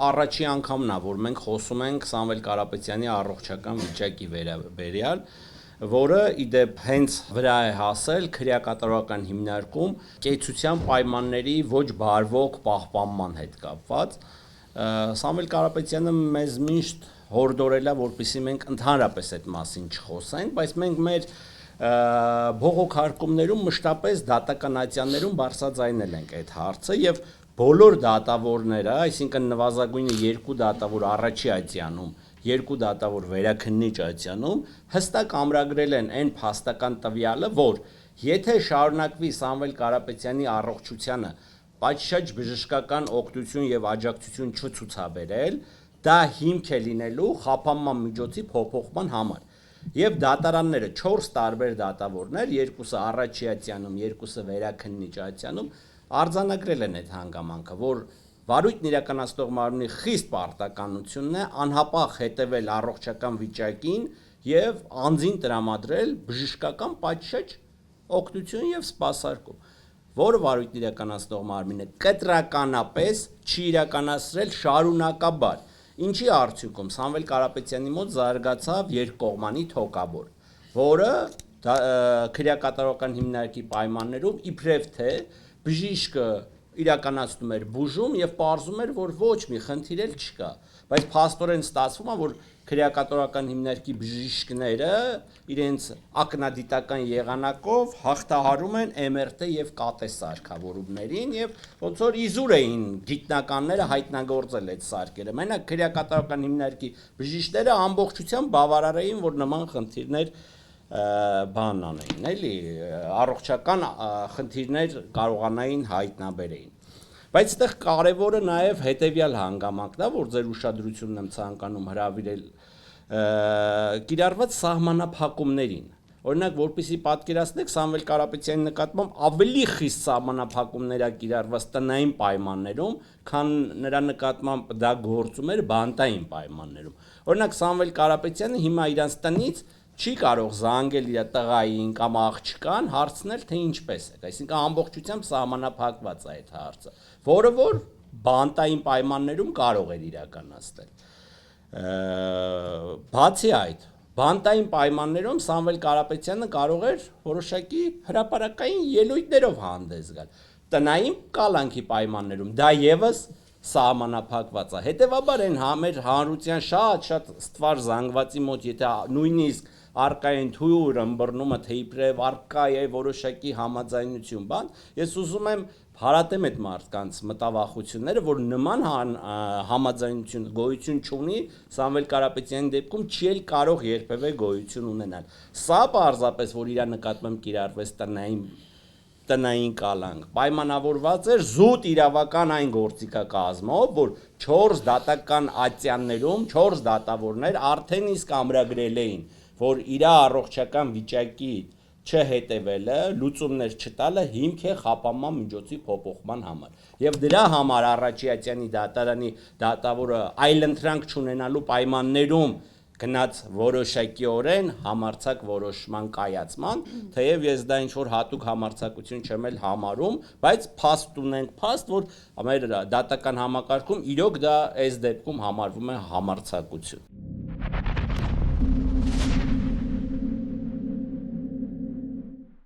առաջի անգամն է, որ մենք խոսում ենք Սամվել Կարապետյանի առողջական վիճակի վերաբերյալ, որը իդեպ հենց վրա է հասել քրեակատարական հիմնարկում կեցության պայմանների ոչ բարվոք պահպանման հետ կապված։ Սամվել Կարապետյանը մեզ միշտ հորդորել է, որպեսզի մենք ընդհանրապես այդ մասին չխոսենք, բայց մենք մեր բողոքարկումներում մշտապես դատականատյաններում բարձրաձայնել ենք այդ հարցը եւ բոլոր դատավորները, այսինքն նվազագույնը 2 դատավոր առաջի ատյանում, 2 դատավոր վերաքննիչ ատյանում հստակ ամրագրել են այն փաստական տվյալը, որ եթե շարունակվի Սամվել Կարապետյանի առողջությանը պատշաճ բժշկական օգնություն եւ աջակցություն չցուցաբերել, դա հիմք է լինելու խափանման միջոցի փոփոխման համար։ Եվ դատարանները 4 տարբեր դատավորներ, 2-ը առաջի ատյանում, 2-ը վերաքննիչ ատյանում արձանագրել են այդ հանգամանքը, որ վարույթն իրականացնող մարմնի խիստ պարտականությունն է անհապաղ հետևել առողջական վիճակին եւ անձին տրամադրել բժշկական պատշաճ օգնություն եւ սպասարկում, որը վարույթն իրականացնող մարմինը կտրականապես չի իրականացրել շարունակաբար, ինչի արդյունքում Սամվել Կարապետյանի մոտ զարգացավ երկկողմանի թոկաբոր, որը քրեակատարական հիմնարկի պայմաններում իբրև թե բժիշկը իրականացնում էր բուժում եւ պարզում էր, որ ոչ մի խնդիր էլ չկա, բայց փաստորեն ստացվում է, որ քրեակատարական հիմնարկի բժիշկները իրենց ակնադիտական եղանակով հաղթահարում են MRT եւ ԿՏ սարքավորումներին եւ ոնց որ իզուր էին գիտնականները հայտնագործել այդ սարքերը։ Մենակ քրեակատարական հիմնարկի բժիշկները ամբողջությամբ բավարար էին, որ նման խնդիրներ բան անեին, էլի առողջական խնդիրներ կարողանային հայտնաբերեին։ Բայց այդտեղ կարևորը նաև հետևյալ հանգամանքն է, որ ձեր ուշադրությունն եմ ցանկանում հրավիրել կիրառված սահմանափակումներին։ Օրինակ, որպեսզի պատկերացնեք, Սամվել Կարապետյանի նկատմամբ ավելի խիստ սահմանափակումներ ա կիրառված տնային պայմաններում, քան նրա նկատմամբ դա գործում էր բանտային պայմաններում։ Օրինակ, Սամվել Կարապետյանը հիմա իրանց տնից չի կարող զանգել իր տղային կամ աղջկան, հարցնել, թե ինչպես եք, այսինքն ամբողջությամբ սահմանափակված է այդ հարցը, որը որ բանտային պայմաններում կարող էր իրականացնել։ Բացի այդ, բանտային պայմաններում Սամվել Կարապետյանը կարող էր որոշակի հրապարակային ելույթներով հանդես գալ։ Տնային կալանքի պայմաններում դա եւս սահմանափակված է։ Հետևաբար այն մեր հանրության շատ ստվար զանգվածի մոտ, եթե նույնիսկ արկային թույր ըմբռնումը, թե իբրև արկա է որոշակի համաձայնություն բան, ես ուզում եմ հարատեմ այդ մարդկանց մտավախությունները, որ նման համաձայնություն գոյություն չունի, Սամվել Կարապետյանի դեպքում չի էլ կարող երբևէ գոյություն ունենալ։ Սա պարզապես, որ իր նկատմամբ կիրառվեց տնային կալանք, պայմանավորված էր զուտ իրավական այն գործիքակազմով, որ 4 դատական ատյաններում 4 դատավորներ արդեն իսկ ամրագրել էին, որ իր առողջական վիճակի չհետևելը, լուծումներ չտալը հիմք է խափանման միջոցի փոփոխման համար։ Եվ դրա համար առաջի ատյանի դատարանի դատավորը այլընտրանք չունենալու պայմաններում գնաց որոշակիորեն համարձակ որոշման կայացման, թեև ես դա ինչ-որ հատուկ համարձակություն չեմ էլ համարում, բայց փաստ ունենք փաստ, որ մեր դատական համակարգում իրոք դա այս դեպքում համարվում է համարձակություն։